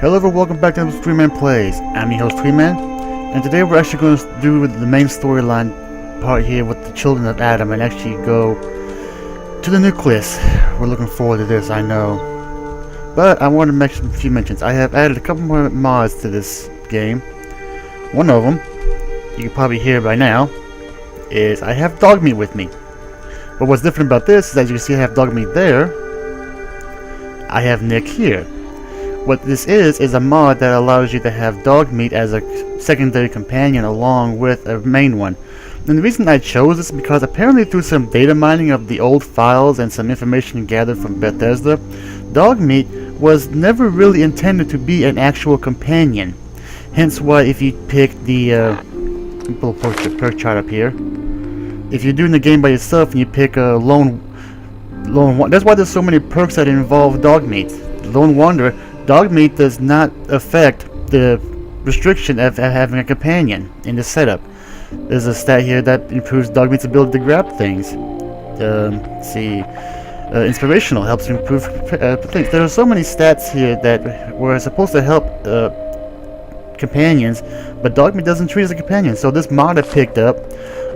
Hello everyone, welcome back to Twi-Man Plays. I'm your host Twi-Man, and today we're actually going to do the main storyline part here with the children of Adam and actually go to the Nucleus. We're looking forward to this, I know. But I want to make a few mentions. I have added a couple more mods to this game. One of them, you can probably hear by now, is I have dog meat with me. But what's different about this is, as you can see, I have dog meat there. I have Nick here. What this is a mod that allows you to have dog meat as a secondary companion along with a main one. And the reason I chose this is because apparently through some data mining of the old files and some information gathered from Bethesda, dog meat was never really intended to be an actual companion. Hence why if you pick the pull a perk chart up here, if you're doing the game by yourself and you pick a lone one, that's why there's so many perks that involve dog meat. Lone Wanderer, dog meat does not affect the restriction of having a companion in the setup. There's a stat here that improves dog meat's ability to grab things. Inspirational helps improve things. There are so many stats here that were supposed to help companions, but dog meat doesn't treat as a companion. So this mod I picked up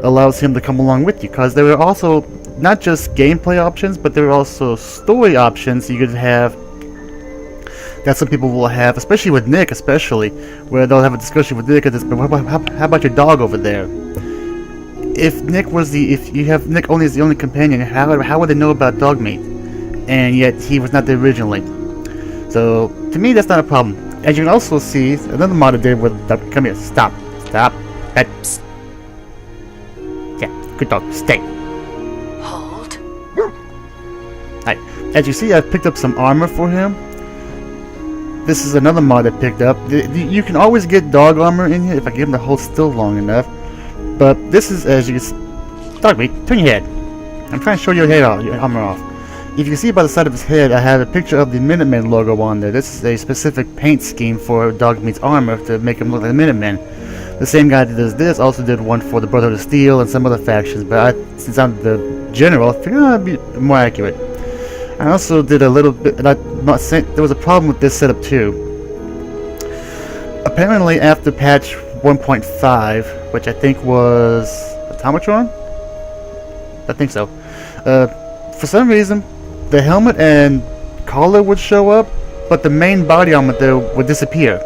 allows him to come along with you, because there are also not just gameplay options, but there are also story options you could have that some people will have, especially with Nick, where they'll have a discussion with Nick. How about your dog over there? If you have Nick only as the only companion, how would they know about dog meat? And yet he was not there originally. So to me, that's not a problem. As you can also see, another mod I did with come here, stop, psst. Yeah, good dog, stay. Hold. Alright, as you see, I've picked up some armor for him. This is another mod I picked up. You can always get dog armor in here if I give him to hold still long enough. But this is, as you can see, dog meat, turn your head. I'm trying to show your head off, your armor off. If you can see by the side of his head, I have a picture of the Minutemen logo on there. This is a specific paint scheme for dog meat's armor to make him look like the Minutemen. The same guy that does this also did one for the Brotherhood of Steel and some other factions, but since I'm the general, I figured I'd be more accurate. I also did a little bit, there was a problem with this setup too. Apparently after patch 1.5, which I think was Automatron? I think so. For some reason, the helmet and collar would show up, but the main body armor there would disappear.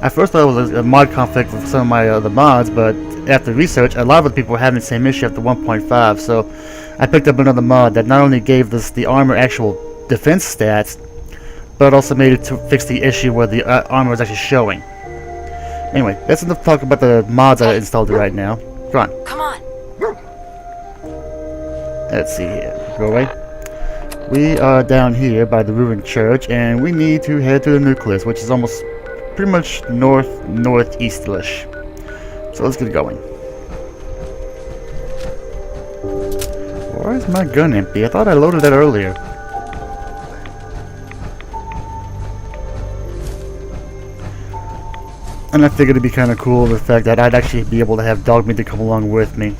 I first thought it was a mod conflict with some of my other mods, but after research, a lot of the people were having the same issue after 1.5, so I picked up another mod that not only gave this the armor actual defense stats, but also made it to fix the issue where the armor was actually showing. Anyway, that's enough talk about the mods I installed right now. Come on. Come on. Let's see here. Go away. We are down here by the ruined church, and we need to head to the Nucleus, which is almost pretty much northeastish. So let's get going. Why is my gun empty? I thought I loaded that earlier. And I figured it'd be kind of cool the fact that I'd actually be able to have dog meat to come along with me.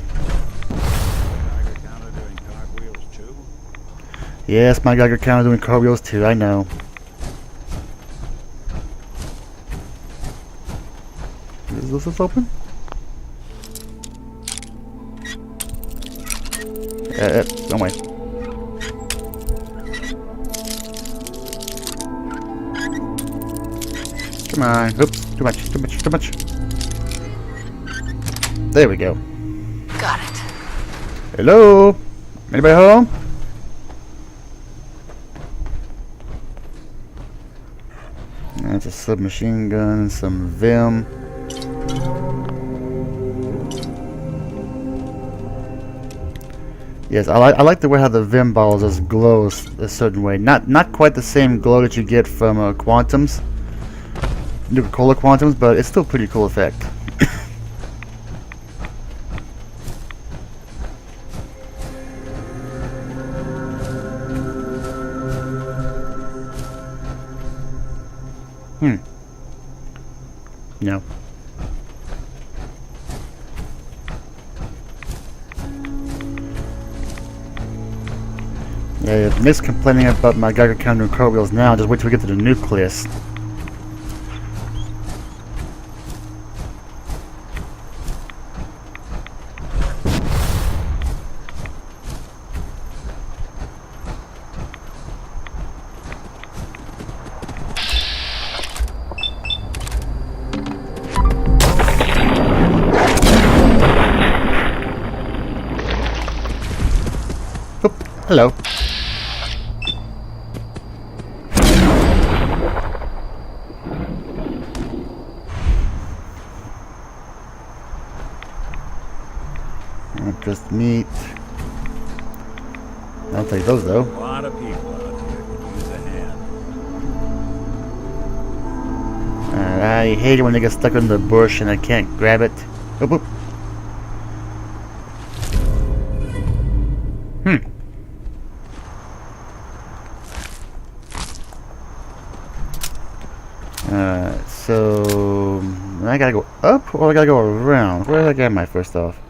Yes, my Geiger counter doing cartwheels too, I know. Is this open? Don't wait. Come on. Oops. Too much. There we go. Got it. Hello? Anybody home? That's a submachine gun, some Vim. Yes, I like the way how the Vim balls just glows a certain way. Not quite the same glow that you get from Quantums, Nuka-Cola Quantums, but it's still a pretty cool effect. No. Yeah, Nick's complaining about my Geiger counter and cartwheels now. Just wait till we get to the Nucleus. Hello. Just meat. I'll take those though. A lot of people out here could use a hand. I hate it when they get stuck in the bush and I can't grab it. Oop, oop. So I gotta go up or I gotta go around? Where did I get my first off?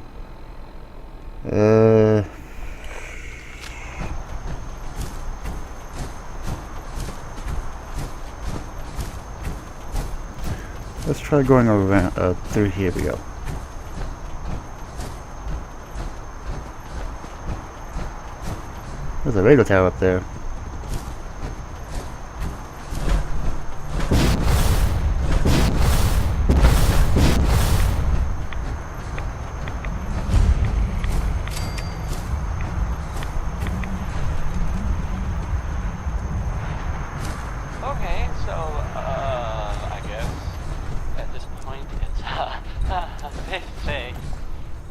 Let's try going around through here. We go. There's a radio tower up there. Okay, so, I guess at this point it's safe to say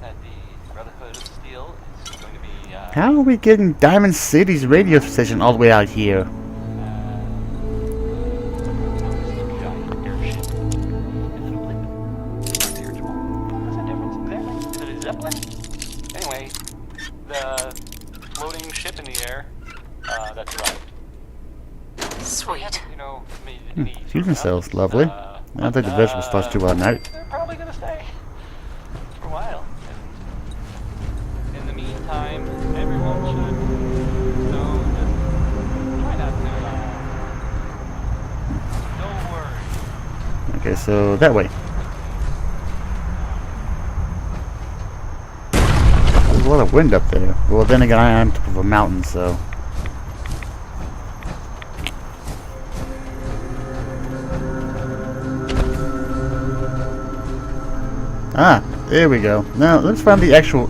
that the Brotherhood of Steel is going to be, How are we getting Diamond City's radio station all the way out here? a giant airship. Is it a blip? Or dirigible? What's the difference exactly? Is it a Zeppelin? Anyway, the floating ship in the air, that's arrived. Sweet. You know, made any Fusion cells, lovely. I don't think the vegetable starts too well at night. They're probably gonna stay for a while. And in the meantime, everyone should, just try not to. Don't worry. Okay, so that way. There's a lot of wind up there. Well, then again, I am top of a mountain, so. Ah, there we go. Now, let's find the actual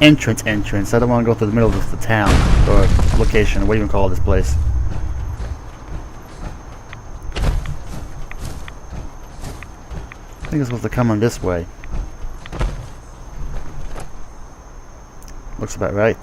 entrance. I don't want to go through the middle of the town, or location, what do you even call this place? I think it's supposed to come on this way. Looks about right.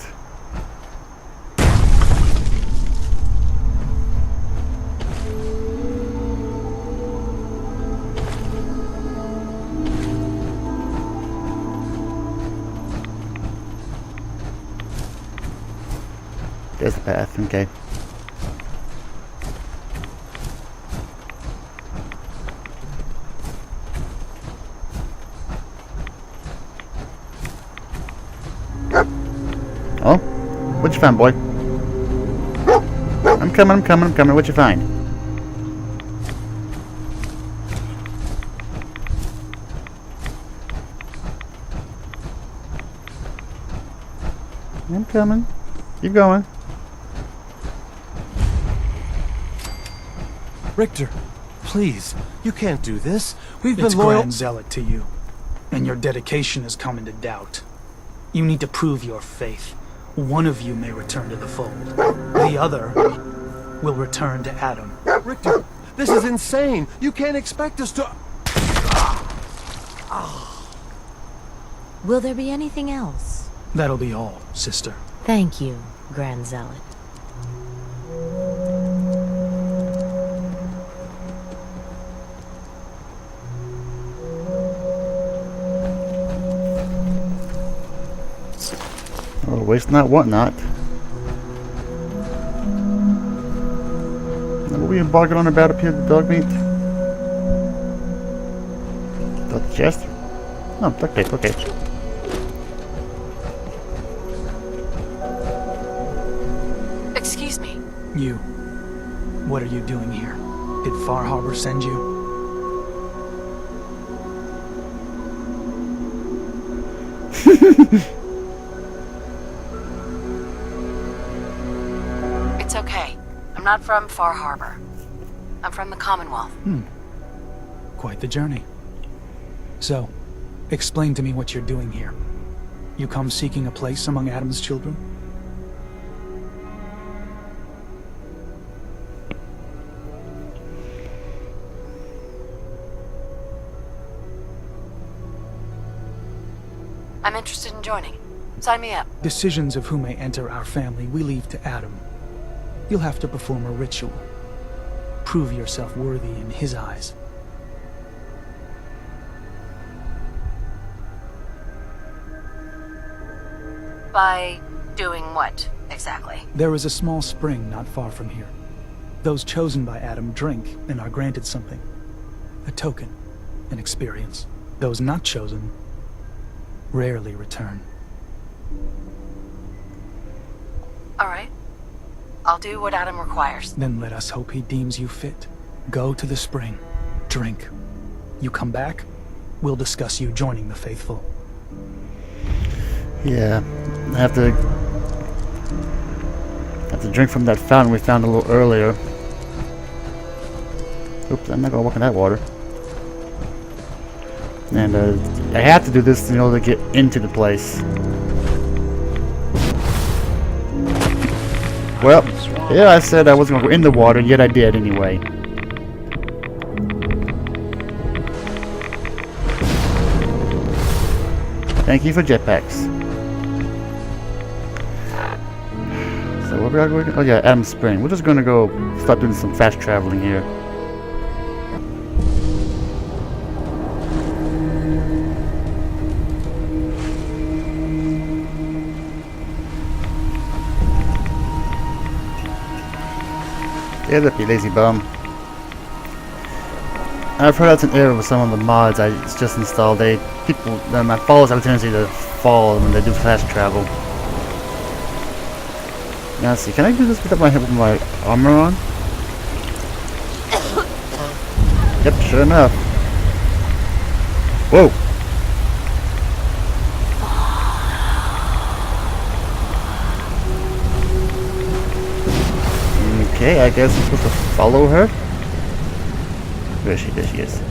There's the path, okay. Oh, what'd you find, boy? I'm coming. What'd you find? I'm coming. Keep going. Richter, please, you can't do this. We've It's been loyal. Grand Zealot to you, and your dedication has come into doubt. You need to prove your faith. One of you may return to the fold. The other will return to Adam. Richter, this is insane. You can't expect us to. Will there be anything else? That'll be all, sister. Thank you, Grand Zealot. Oh, waste not, want not. Now, what were you barking on about up here, the dog meat? The chest? Oh, duct tape, okay. Excuse me. You. What are you doing here? Did Far Harbor send you? It's okay. I'm not from Far Harbor. I'm from the Commonwealth. Quite the journey. So, explain to me what you're doing here. You come seeking a place among Adam's children? I'm interested in joining. Sign me up. Decisions of who may enter our family we leave to Adam. You'll have to perform a ritual. Prove yourself worthy in his eyes. By doing what, exactly? There is a small spring not far from here. Those chosen by Adam drink and are granted something. A token, an experience. Those not chosen rarely return. Alright. I'll do what Adam requires. Then let us hope he deems you fit. Go to the spring. Drink. You come back, we'll discuss you joining the faithful. Yeah, I have to drink from that fountain we found a little earlier. Oops, I'm not gonna walk in that water. And I have to do this in order to get into the place. Well, yeah, I said I wasn't gonna go in the water, yet I did anyway. Thank you for jetpacks. So where we are going? Oh yeah, Adam Spring. We're just gonna go start doing some fast traveling here. Get up, you lazy bum. I've heard that's an error with some of the mods I just installed. My followers have a tendency to fall when they do fast travel. Now let's see, can I do this without my armor on? Yep, sure enough. Whoa! Okay, I guess I'm supposed to follow her. Where is she? There she is.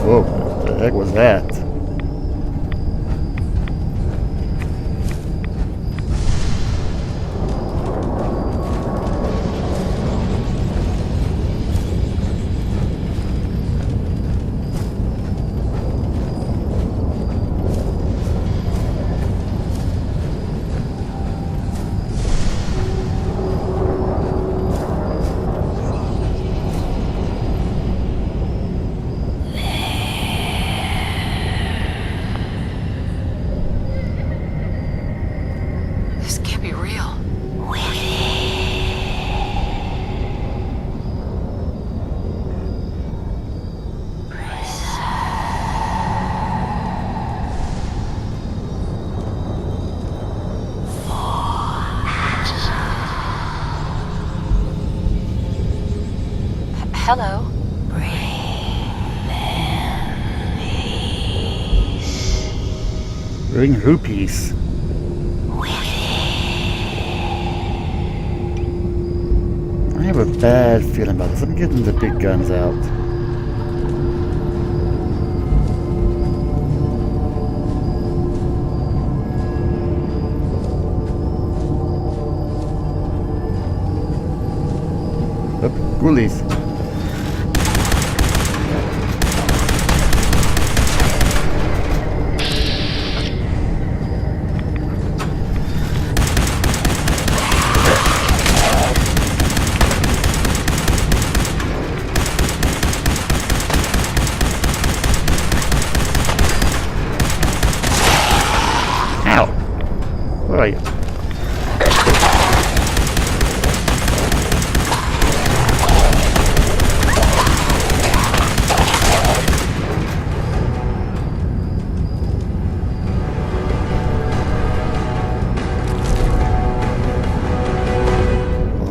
Whoa, what the heck was that? This can't be real. Hello. Bring rupees. I have a bad feeling about this. I'm getting the big guns out. Up, ghoulies.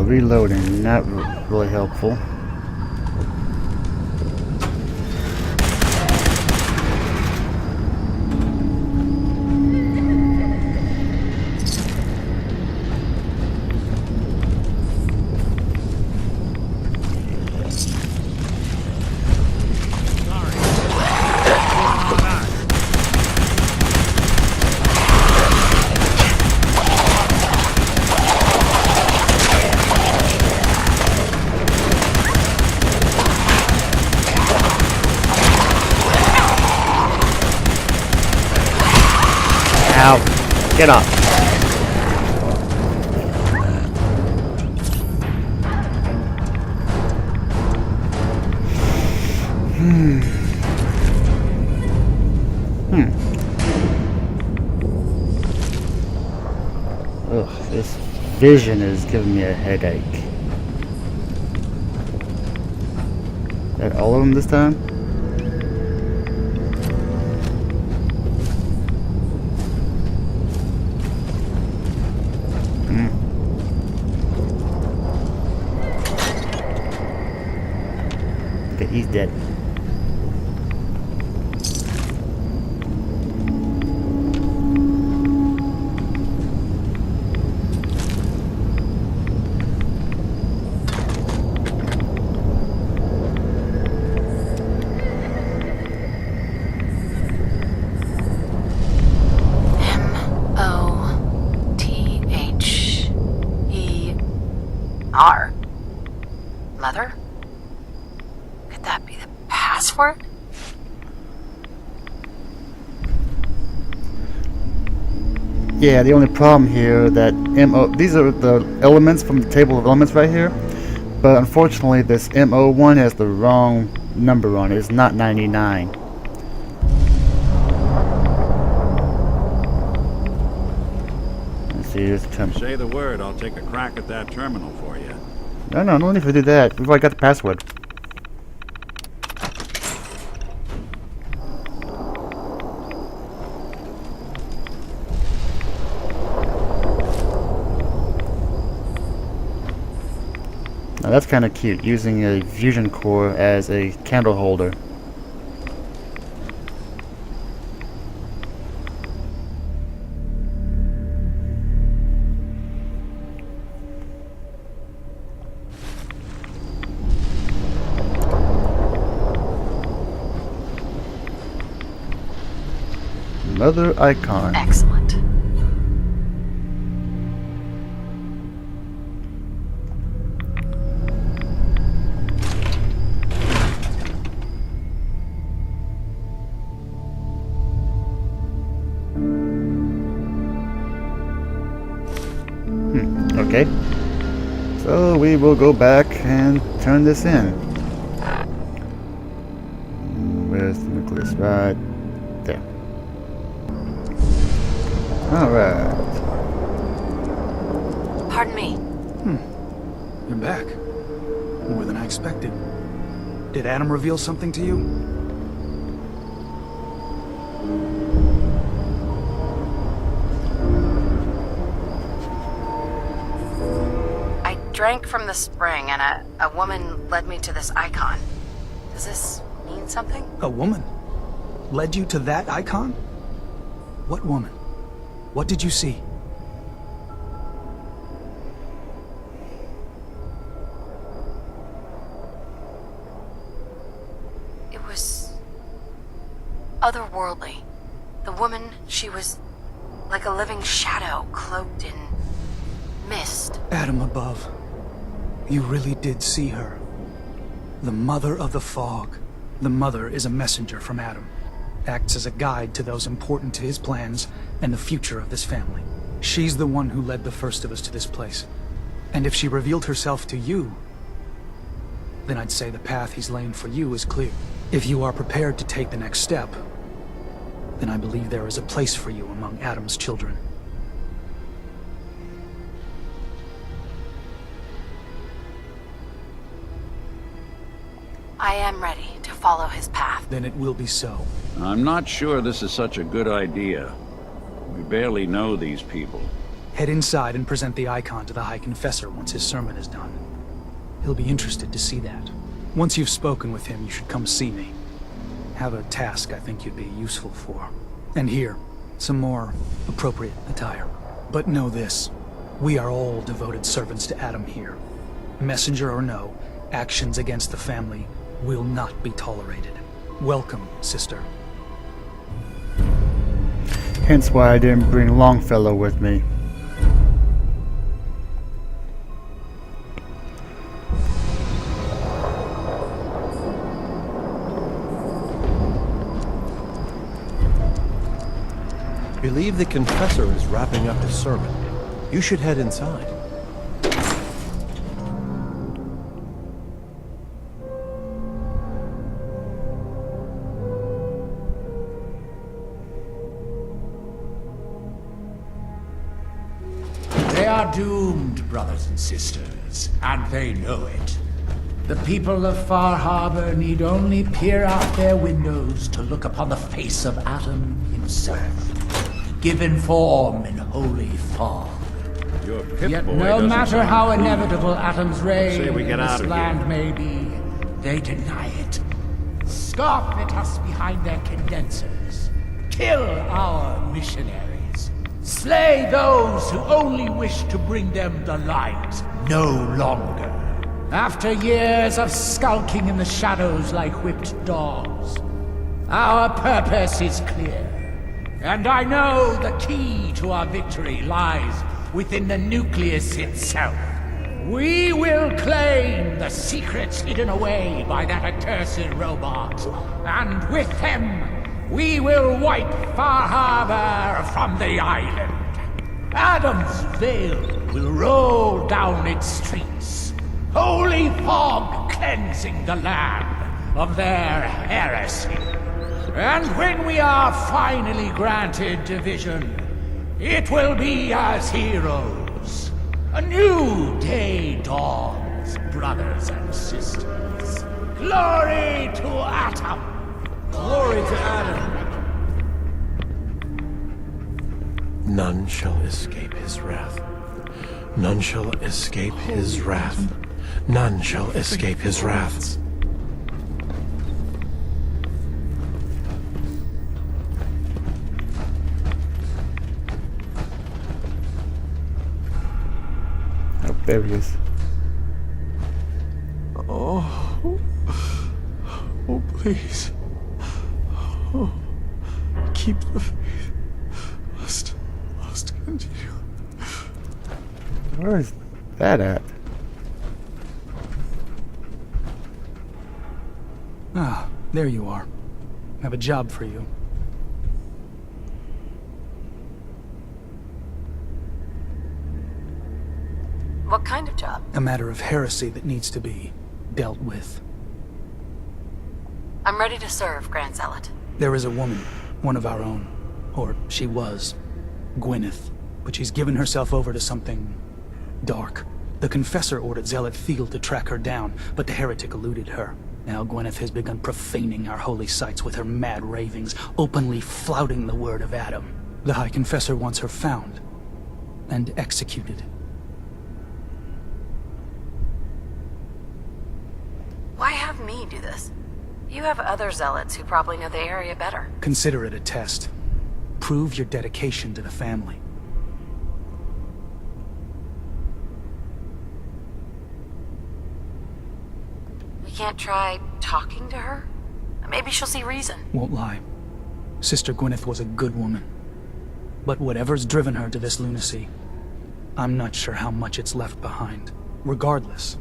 reloading, not really helpful. Ow. Get up. Ugh, this vision is giving me a headache. Is that all of them this time? Okay, he's dead. M-O-T-H-E-R. Mother? Could that be the password? Yeah, the only problem here that these are the elements from the table of elements right here, but unfortunately this MO1 has the wrong number on it. It's not 99. Let's see, here's the terminal. Say the word, I'll take a crack at that terminal for you. No need to do that. We've already got the password. Now that's kind of cute, using a fusion core as a candle holder. Another icon. Excellent. Okay. So we will go back and turn this in. Where's the nucleus? Right there. Alright. Pardon me. You're back. More than I expected. Did Adam reveal something to you? I drank from the spring and a woman led me to this icon. Does this mean something? A woman? Led you to that icon? What woman? What did you see? It was otherworldly. The woman, she was like a living shadow cloaked in mist. Adam above. You really did see her. The Mother of the Fog. The Mother is a messenger from Adam. Acts as a guide to those important to his plans and the future of this family. She's the one who led the first of us to this place. And if she revealed herself to you, then I'd say the path he's laying for you is clear. If you are prepared to take the next step, then I believe there is a place for you among Adam's children. I am ready to follow his path. Then it will be so. I'm not sure this is such a good idea. We barely know these people. Head inside and present the icon to the High Confessor once his sermon is done. He'll be interested to see that. Once you've spoken with him, you should come see me. Have a task I think you'd be useful for. And here, some more appropriate attire. But know this, we are all devoted servants to Adam here. Messenger or no, actions against the family will not be tolerated. Welcome, sister. Hence why I didn't bring Longfellow with me. Believe the confessor is wrapping up his sermon. You should head inside. They are doomed, brothers and sisters, and they know it. The people of Far Harbor need only peer out their windows to look upon the face of Adam himself, given form in holy fog. Your Pip Yet boy no doesn't matter sound how cool. inevitable Adam's reign Say we in get out this of here. land may be, they deny it. Scoff at us behind their condensers. Kill our missionaries. Slay those who only wish to bring them the light no longer. After years of skulking in the shadows like whipped dogs, our purpose is clear. And I know the key to our victory lies within the Nucleus itself. We will claim the secrets hidden away by that accursed robot, and with them, we will wipe Far Harbor from the island. Adam's veil will roll down its streets, holy fog cleansing the land of their heresy. And when we are finally granted division, it will be as heroes. A new day dawns, brothers and sisters. Glory to Atom! Glory to Adam! None shall escape his wrath. None shall escape his wrath. None shall escape his wrath. Oh, there he is. Oh, please. Oh, keep the faith. Must continue. Where is that at? Ah, there you are. I have a job for you. What kind of job? A matter of heresy that needs to be dealt with. I'm ready to serve, Grand Zealot. There is a woman, one of our own. Or she was. Gwyneth. But she's given herself over to something dark. The Confessor ordered Zealot Thiel to track her down, but the heretic eluded her. Now Gwyneth has begun profaning our holy sites with her mad ravings, openly flouting the word of Adam. The High Confessor wants her found and executed. Why have me do this? You have other zealots who probably know the area better. Consider it a test. Prove your dedication to the family. We can't try talking to her? Maybe she'll see reason. Won't lie. Sister Gwyneth was a good woman. But whatever's driven her to this lunacy, I'm not sure how much it's left behind. Regardless,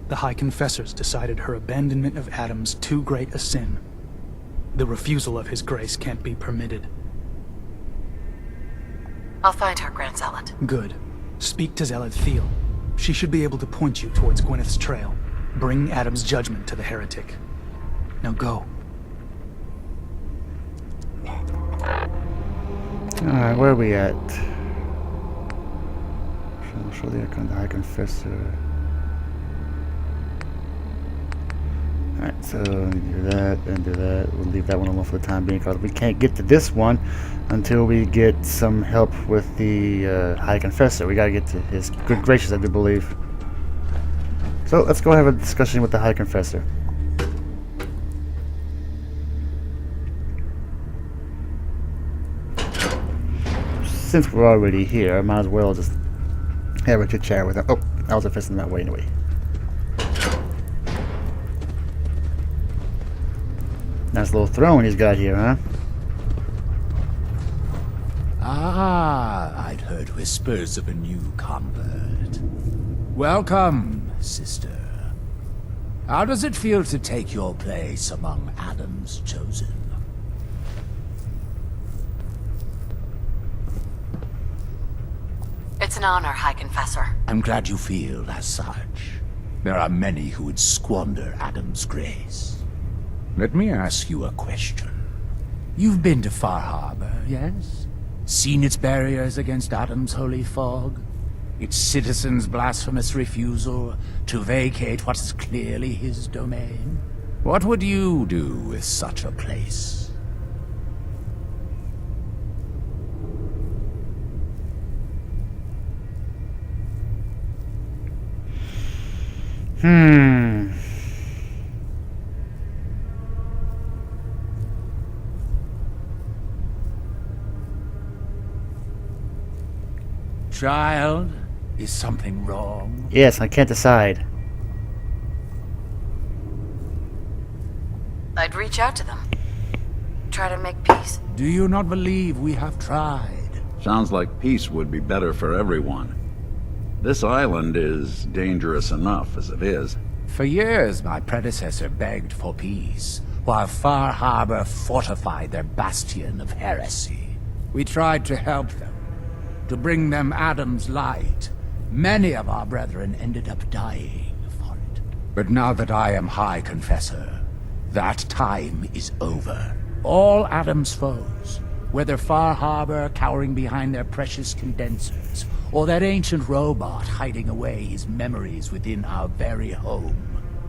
the High Confessors decided her abandonment of Adam's too great a sin. The refusal of his grace can't be permitted. I'll find her, Grand Zealot. Good. Speak to Zealot Thiel. She should be able to point you towards Gwyneth's trail. Bring Adam's judgment to the heretic. Now go. Alright, where are we at? Show the icon, the High Confessor. Alright, so do that and do that. We'll leave that one alone for the time being because we can't get to this one until we get some help with the High Confessor. We gotta get to his good gracious, I do believe. So let's go have a discussion with the High Confessor. Since we're already here, I might as well just have a chit chat with him. Oh, I was facing that way anyway. Nice little throne he's got here, huh? Ah, I'd heard whispers of a new convert. Welcome, sister. How does it feel to take your place among Adam's chosen? It's an honor, High Confessor. I'm glad you feel as such. There are many who would squander Adam's grace. Let me ask you a question. You've been to Far Harbor, yes? Seen its barriers against Adam's holy fog? Its citizens' blasphemous refusal to vacate what is clearly his domain? What would you do with such a place? Child, is something wrong? Yes, I can't decide. I'd reach out to them. Try to make peace. Do you not believe we have tried? Sounds like peace would be better for everyone. This island is dangerous enough as it is. For years, my predecessor begged for peace, while Far Harbor fortified their bastion of heresy. We tried to help them, to bring them Adam's light. Many of our brethren ended up dying for it. But now that I am High Confessor, that time is over. All Adam's foes, whether Far Harbor cowering behind their precious condensers, or that ancient robot hiding away his memories within our very home,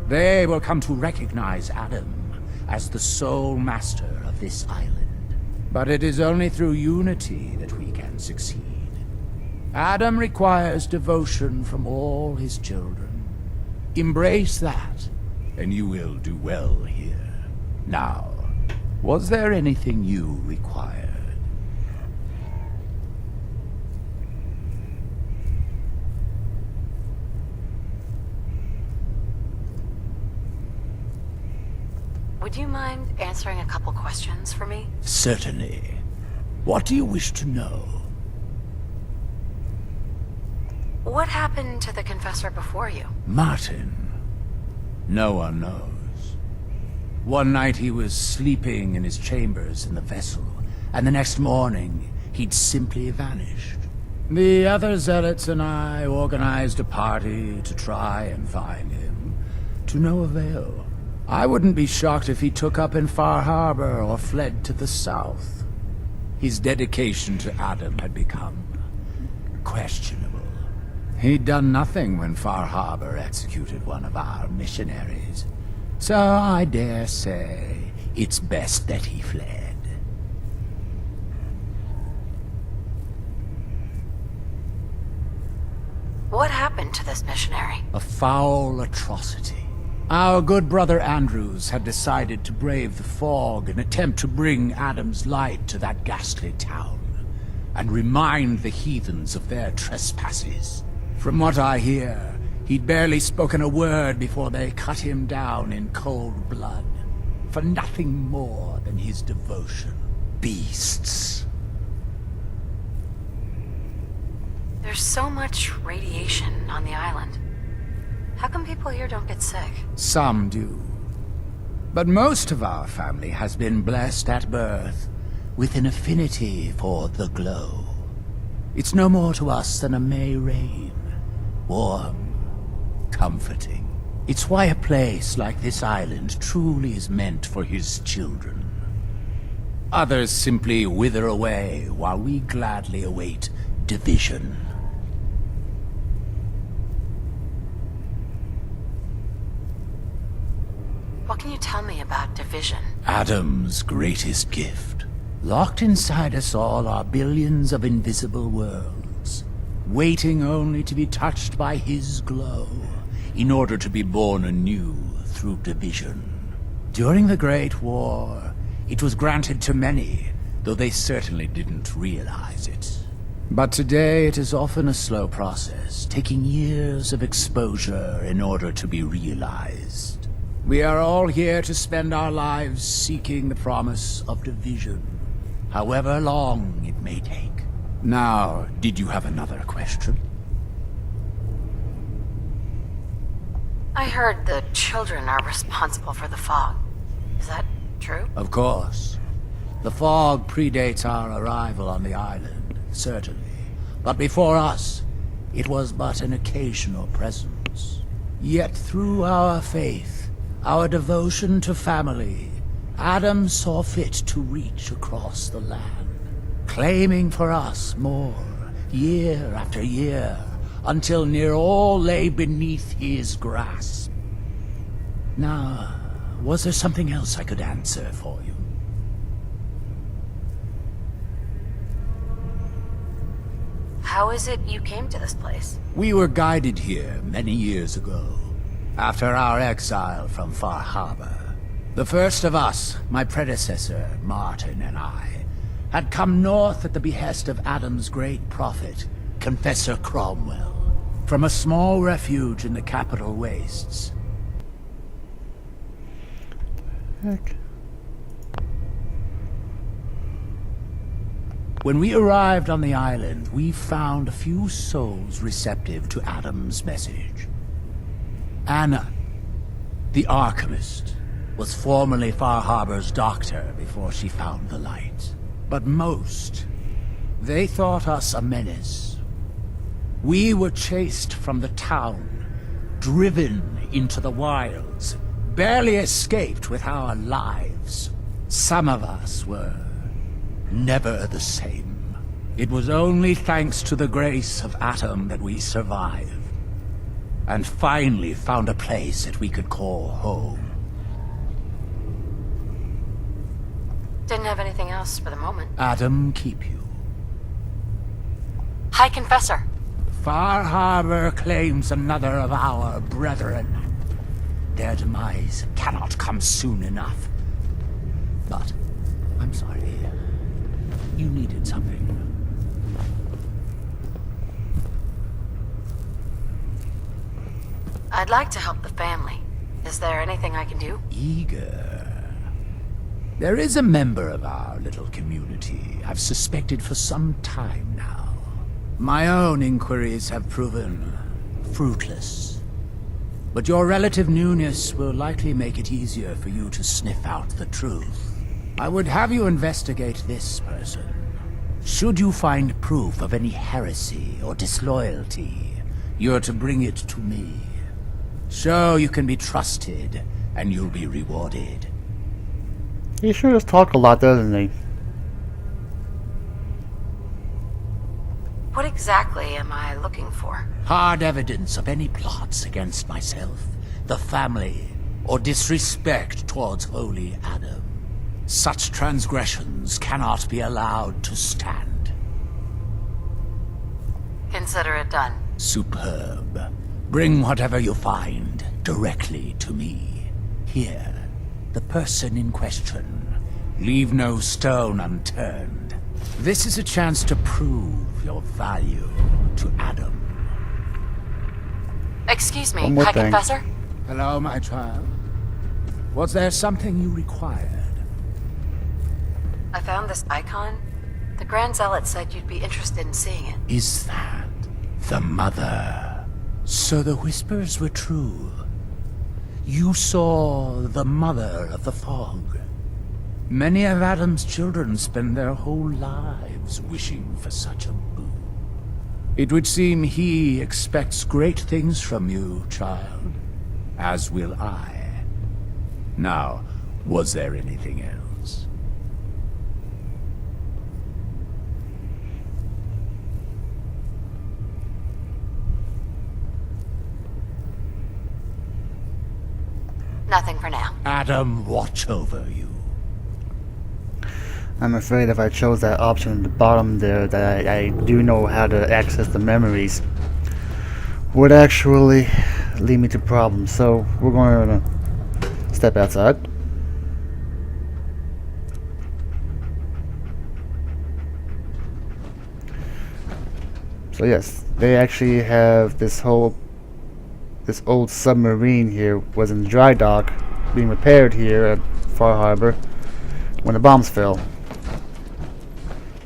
they will come to recognize Adam as the sole master of this island. But it is only through unity that we can succeed. Adam requires devotion from all his children. Embrace that, and you will do well here. Now, was there anything you required? Would you mind answering a couple questions for me? Certainly. What do you wish to know? What happened to the Confessor before you? Martin. No one knows. One night he was sleeping in his chambers in the vessel, and the next morning he'd simply vanished. The other zealots and I organized a party to try and find him, to no avail. I wouldn't be shocked if he took up in Far Harbor or fled to the south. His dedication to Adam had become questionable. He'd done nothing when Far Harbor executed one of our missionaries. So I dare say it's best that he fled. What happened to this missionary? A foul atrocity. Our good brother Andrews had decided to brave the fog and attempt to bring Adam's light to that ghastly town, and remind the heathens of their trespasses. From what I hear, he'd barely spoken a word before they cut him down in cold blood, for nothing more than his devotion. Beasts. There's so much radiation on the island. How come people here don't get sick? Some do. But most of our family has been blessed at birth with an affinity for the glow. It's no more to us than a May rain. Warm, comforting. It's why a place like this island truly is meant for his children. Others simply wither away while we gladly await division. What can you tell me about division? Adam's greatest gift. Locked inside us all are billions of invisible worlds, waiting only to be touched by his glow, in order to be born anew through division. During the Great War, it was granted to many, though they certainly didn't realize it. But today it is often a slow process, taking years of exposure in order to be realized. We are all here to spend our lives seeking the promise of division, however long it may take. Now, did you have another question? I heard the children are responsible for the fog. Is that true? Of course. The fog predates our arrival on the island, certainly. But before us, it was but an occasional presence. Yet through our faith, our devotion to family, Adam saw fit to reach across the land, claiming for us more, year after year, until near all lay beneath his grasp. Now, was there something else I could answer for you? How is it you came to this place? We were guided here many years ago, after our exile from Far Harbor. The first of us, my predecessor, Martin, and I, had come north at the behest of Adam's great prophet, Confessor Cromwell, from a small refuge in the capital wastes. Heck. When we arrived on the island, we found a few souls receptive to Adam's message. Anna, the alchemist, was formerly Far Harbor's doctor before she found the light. But most, they thought us a menace. We were chased from the town, driven into the wilds, barely escaped with our lives. Some of us were never the same. It was only thanks to the grace of Adam that we survived, and finally found a place that we could call home. Didn't have anything else for the moment. Adam keep you. Hi, Confessor. Far Harbor claims another of our brethren. Their demise cannot come soon enough. But, I'm sorry. You needed something. I'd like to help the family. Is there anything I can do? Eager. There is a member of our little community I've suspected for some time now. My own inquiries have proven fruitless. But your relative newness will likely make it easier for you to sniff out the truth. I would have you investigate this person. Should you find proof of any heresy or disloyalty, you're to bring it to me. Show you can be trusted, and you'll be rewarded. He sure does talk a lot, doesn't he? What exactly am I looking for? Hard evidence of any plots against myself, the family, or disrespect towards holy Adam. Such transgressions cannot be allowed to stand. Consider it done. Superb. Bring whatever you find directly to me. Here, the person in question. Leave no stone unturned. This is a chance to prove your value to Adam. Excuse me, One more High thing. Confessor? Hello, my child. Was there something you required? I found this icon. The Grand Zealot said you'd be interested in seeing it. Is that the mother? So the whispers were true. You saw the mother of the fog. Many of Adam's children spend their whole lives wishing for such a boon. It would seem he expects great things from you, child. As will I. Now, was there anything else? Nothing for now. Adam, watch over you. I'm afraid if I chose that option at the bottom there, that I do know how to access the memories, would actually lead me to problems. So we're going to step outside. So yes, they actually have this old submarine here was in the dry dock, being repaired here at Far Harbor when the bombs fell.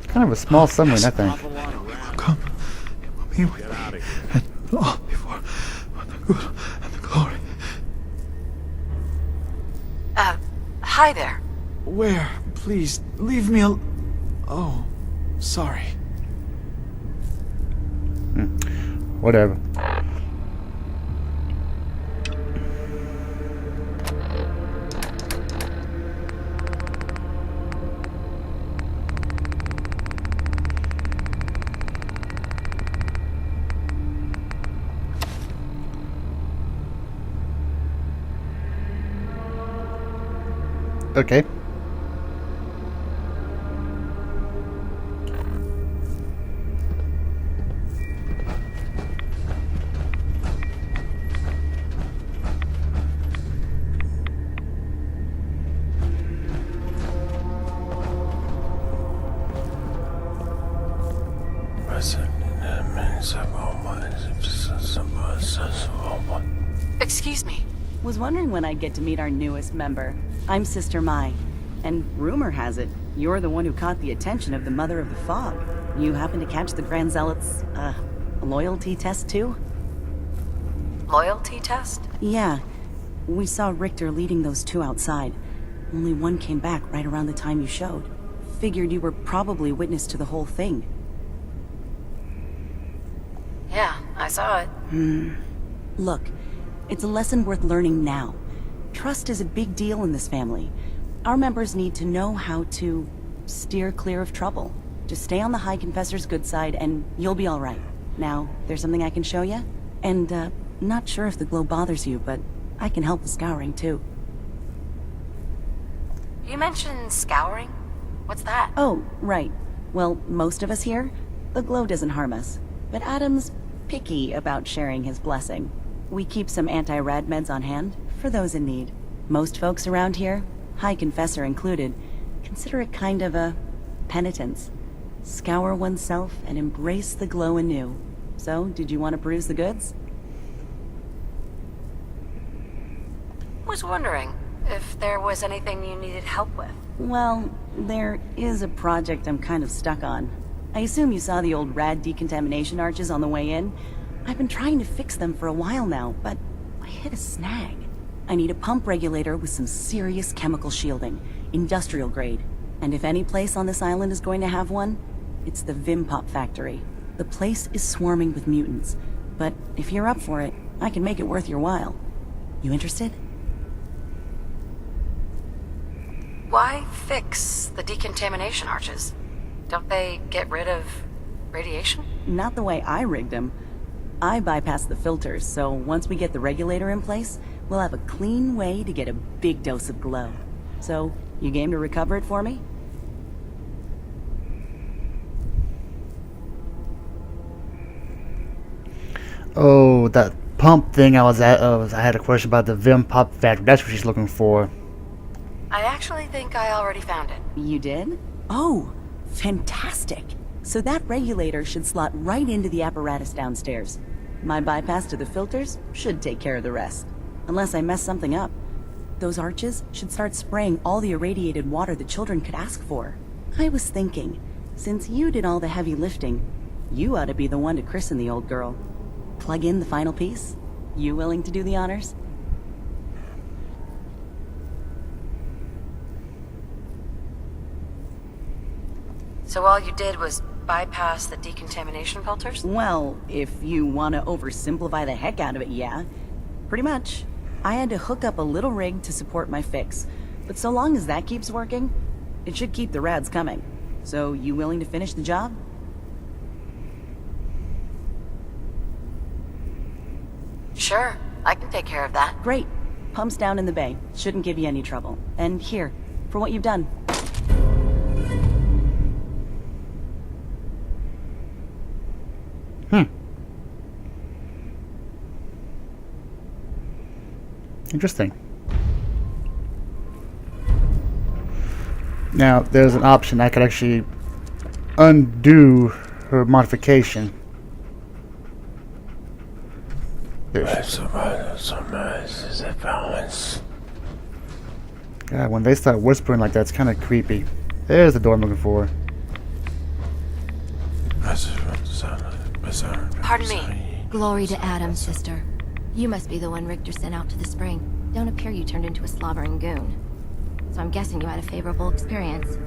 Kind of a small submarine, I think. Come, be with me, and all before the good and the glory. Hi there. Where? Please, leave me Oh, sorry. Whatever. Okay. Excuse me. Was wondering when I'd get to meet our newest member. I'm Sister Mai, and rumor has it, you're the one who caught the attention of the Mother of the Fog. You happen to catch the Grand Zealot's, loyalty test too? Loyalty test? Yeah. We saw Richter leading those two outside. Only one came back right around the time you showed. Figured you were probably witness to the whole thing. Yeah, I saw it. Look, it's a lesson worth learning now. Trust is a big deal in this family. Our members need to know how to steer clear of trouble. Just stay on the High Confessor's good side and you'll be alright. Now, there's something I can show you? And, not sure if the glow bothers you, but I can help with scouring too. You mentioned scouring? What's that? Oh, right. Well, most of us here, the glow doesn't harm us. But Adam's picky about sharing his blessing. We keep some anti-rad meds on hand for those in need. Most folks around here, High Confessor included, consider it kind of a penitence. Scour oneself and embrace the glow anew. So, did you want to peruse the goods? Was wondering if there was anything you needed help with. Well, there is a project I'm kind of stuck on. I assume you saw the old rad decontamination arches on the way in. I've been trying to fix them for a while now, but I hit a snag. I need a pump regulator with some serious chemical shielding, industrial grade. And if any place on this island is going to have one, it's the Vim Pop factory. The place is swarming with mutants, but if you're up for it, I can make it worth your while. You interested? Why fix the decontamination arches? Don't they get rid of radiation? Not the way I rigged them. I bypassed the filters, so once we get the regulator in place, we'll have a clean way to get a big dose of glow. So, you game to recover it for me? Oh, that pump thing I was at, I had a question about the Vim Pop factory. That's what she's looking for. I actually think I already found it. You did? Oh, fantastic. So that regulator should slot right into the apparatus downstairs. My bypass to the filters should take care of the rest. Unless I mess something up. Those arches should start spraying all the irradiated water the children could ask for. I was thinking, since you did all the heavy lifting, you ought to be the one to christen the old girl. Plug in the final piece? You willing to do the honors? So all you did was bypass the decontamination filters? Well, if you want to oversimplify the heck out of it, yeah. Pretty much. I had to hook up a little rig to support my fix. But so long as that keeps working, it should keep the rads coming. So, you willing to finish the job? Sure, I can take care of that. Great. Pump's down in the bay. Shouldn't give you any trouble. And here, for what you've done. Interesting. Now, there's an option I could actually undo her modification. God, when they start whispering like that, it's kind of creepy. There's the door I'm looking for. Pardon me. Glory to Adam, sister. You must be the one Richter sent out to the spring. Don't appear you turned into a slobbering goon. So I'm guessing you had a favorable experience.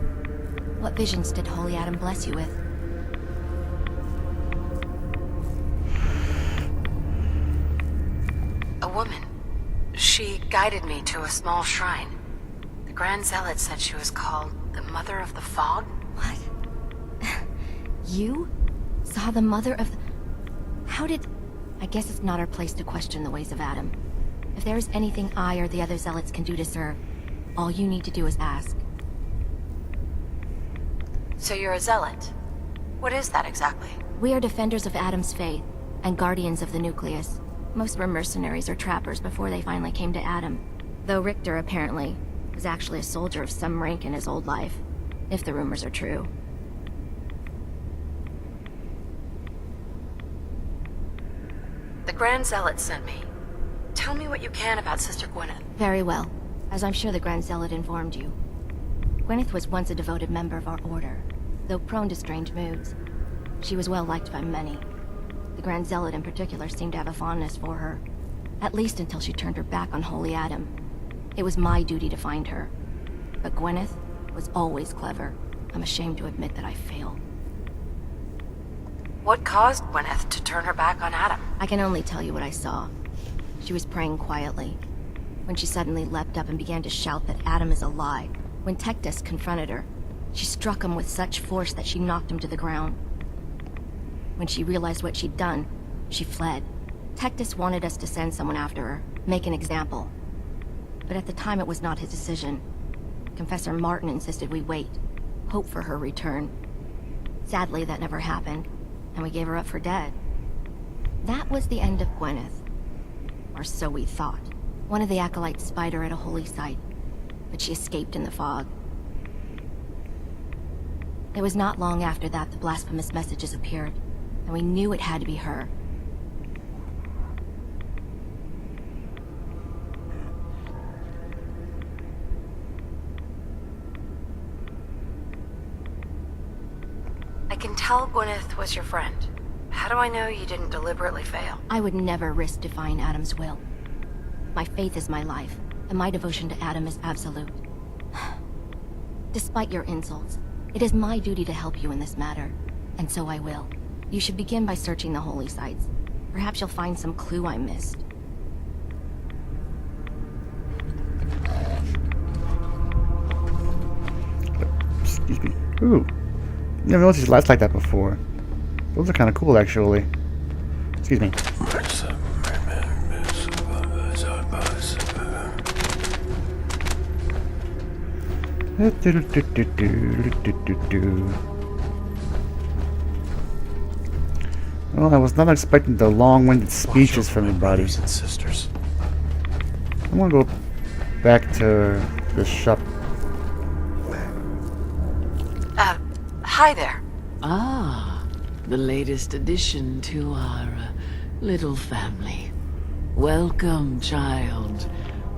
What visions did Holy Adam bless you with? A woman. She guided me to a small shrine. The Grand Zealot said she was called the Mother of the Fog. What? You saw the Mother of the... How did... I guess it's not our place to question the ways of Adam. If there is anything I or the other Zealots can do to serve, all you need to do is ask. So you're a Zealot? What is that exactly? We are defenders of Adam's faith, and guardians of the Nucleus. Most were mercenaries or trappers before they finally came to Adam. Though Richter, apparently, was actually a soldier of some rank in his old life, if the rumors are true. The Grand Zealot sent me. Tell me what you can about Sister Gwyneth. Very well, as I'm sure the Grand Zealot informed you. Gwyneth was once a devoted member of our order, though prone to strange moods. She was well liked by many. The Grand Zealot in particular seemed to have a fondness for her, at least until she turned her back on Holy Adam. It was my duty to find her, but Gwyneth was always clever. I'm ashamed to admit that I failed. What caused Gwyneth to turn her back on Adam? I can only tell you what I saw. She was praying quietly, when she suddenly leapt up and began to shout that Adam is a lie. When Tectus confronted her, she struck him with such force that she knocked him to the ground. When she realized what she'd done, she fled. Tectus wanted us to send someone after her, make an example. But at the time it was not his decision. Confessor Martin insisted we wait, hope for her return. Sadly, that never happened, and we gave her up for dead. That was the end of Gwyneth. Or so we thought. One of the acolytes spied her at a holy site, but she escaped in the fog. It was not long after that the blasphemous messages appeared, and we knew it had to be her. I can tell Gwyneth was your friend. How do I know you didn't deliberately fail? I would never risk defying Adam's will. My faith is my life, and my devotion to Adam is absolute. Despite your insults, it is my duty to help you in this matter, and so I will. You should begin by searching the holy sites. Perhaps you'll find some clue I missed. Excuse me. Ooh. Never noticed these lights like that before. Those are kind of cool, actually. Excuse me. Well, I was not expecting the long-winded speeches from everybody. And sisters. I'm gonna go back to the shop. Hi there. Ah, the latest addition to our little family. Welcome, child.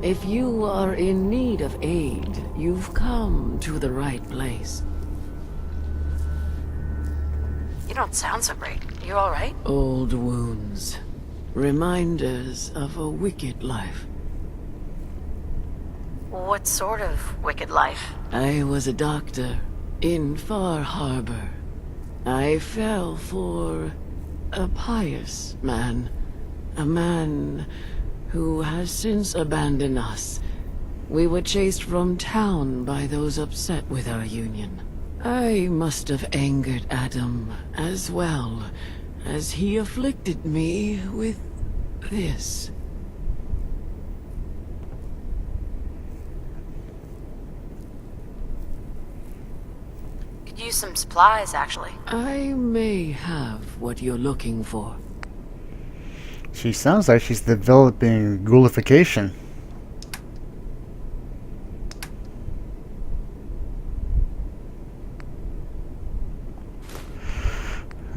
If you are in need of aid, you've come to the right place. You don't sound so great. You all right? Old wounds. Reminders of a wicked life. What sort of wicked life? I was a doctor in Far Harbor. I fell for a pious man. A man who has since abandoned us. We were chased from town by those upset with our union. I must have angered Adam as well, as he afflicted me with this. could use some supplies, actually. I may have what you're looking for. She sounds like she's developing ghoulification.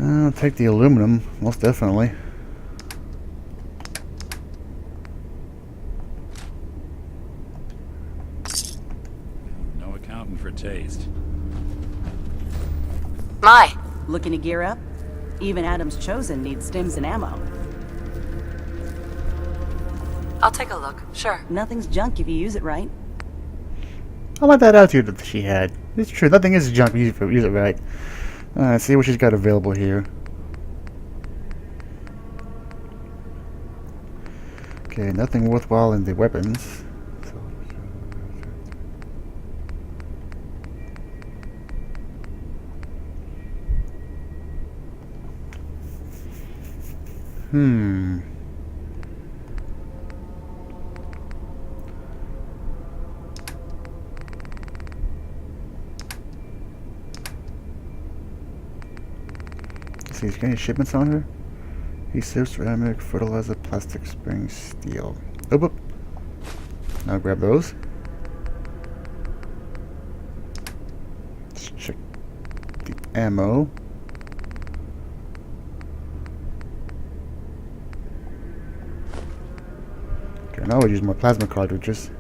I'll take the aluminum, most definitely. No accounting for taste. My. Looking to gear up? Even Adam's Chosen needs stims and ammo. I'll take a look, sure. Nothing's junk if you use it right. I like that attitude that she had. It's true, nothing is junk, use it right. Let's see what she's got available here. Okay, nothing worthwhile in the weapons. See, is there any shipments on her? He serves ceramic, fertilizer, plastic, spring, steel. Oh, boop. Now grab those. Let's check the ammo. Okay, now we'll use more plasma cartridges.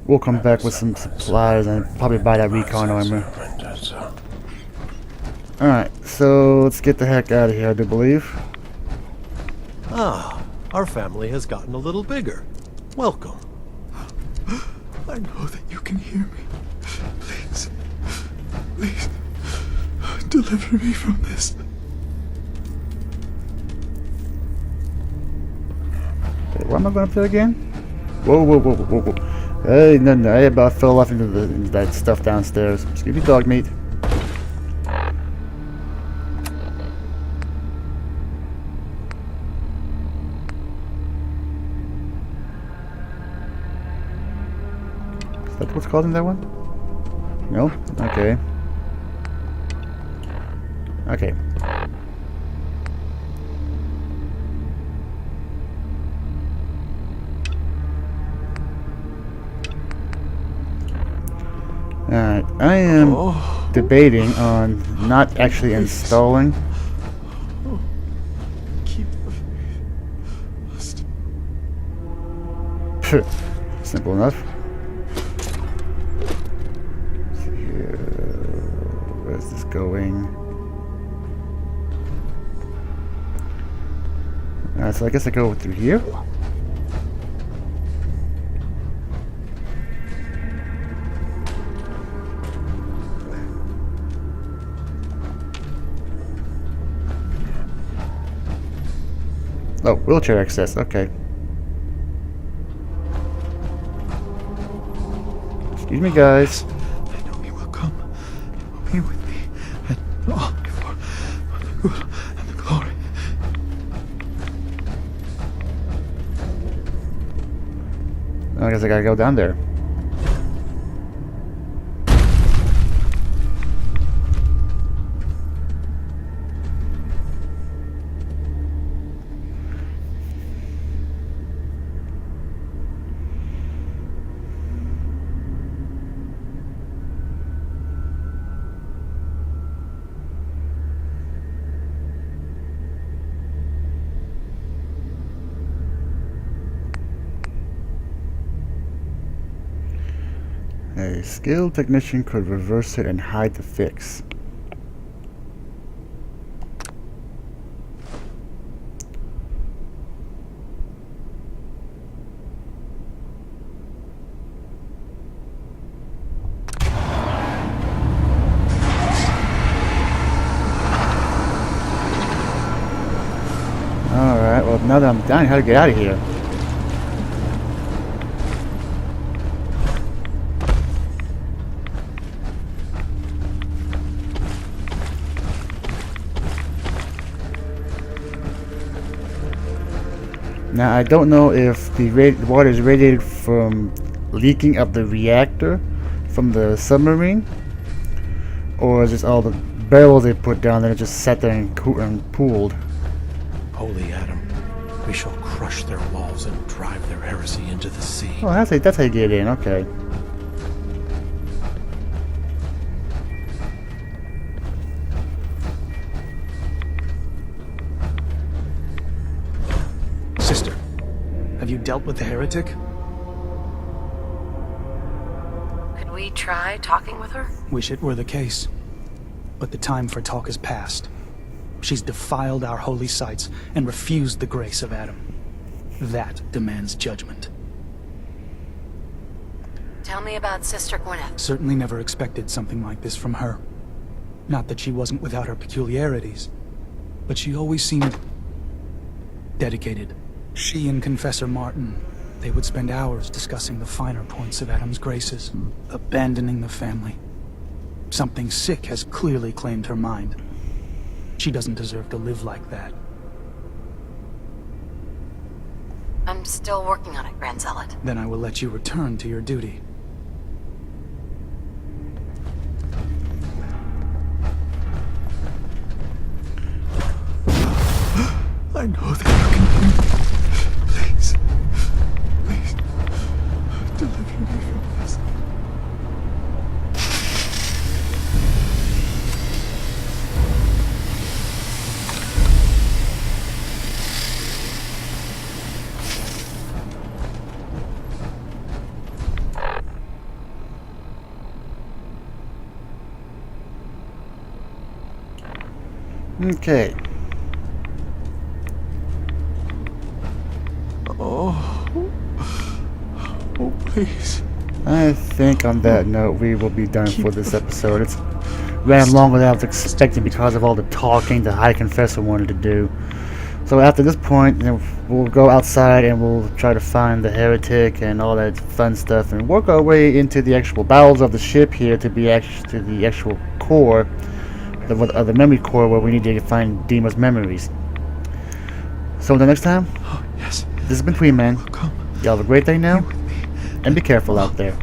We'll come back with some supplies and probably buy that recon armor. Alright, so let's get the heck out of here, I do believe. Ah, our family has gotten a little bigger. Welcome. I know that you can hear me. Please, please, deliver me from this. Okay, where am I going up there again? Whoa, whoa, whoa, whoa, whoa. Hey, no, I about fell off into that stuff downstairs. Excuse me, dog meat. Is that what's called in that one? No? Okay. Okay. Alright, I am debating on not actually installing. Keep Simple enough. Let's see here. Where's this going? Alright, so I guess I go through here. Oh, wheelchair access, okay. Excuse me, guys. I know he will come. He will be with me. And all for the good and the glory. I guess I gotta go down there. A skilled technician could reverse it and hide the fix. Well, now that I'm down, how to get out of here? Now, I don't know if the water is radiated from leaking of the reactor from the submarine, or is it all the barrels they put down there just sat there and pooled? Holy Adam, we shall crush their walls and drive their heresy into the sea. Oh, that's how you get in, okay. Sister, have you dealt with the heretic? Could we try talking with her? Wish it were the case. But the time for talk is past. She's defiled our holy sites and refused the grace of Adam. That demands judgment. Tell me about Sister Gwyneth. Certainly never expected something like this from her. Not that she wasn't without her peculiarities, but she always seemed dedicated. She and Confessor Martin, they would spend hours discussing the finer points of Adam's graces, abandoning the family. Something sick has clearly claimed her mind. She doesn't deserve to live like that. I'm still working on it, Grand Zealot. Then I will let you return to your duty. I know that you can hear me. Please. Please. Deliver me from this. Okay. Oh, please. I think on that note, we will be done for this episode. It's ran longer than I was expecting because of all the talking the High Confessor wanted to do. So after this point, we'll go outside and we'll try to find the heretic and all that fun stuff, and work our way into the actual bowels of the ship here to the actual core, the memory core, where we need to find Dima's memories. So until next time, Oh, yes. this has been Twi-Man. Come. Y'all have a great day now, Be with me. and be careful out there.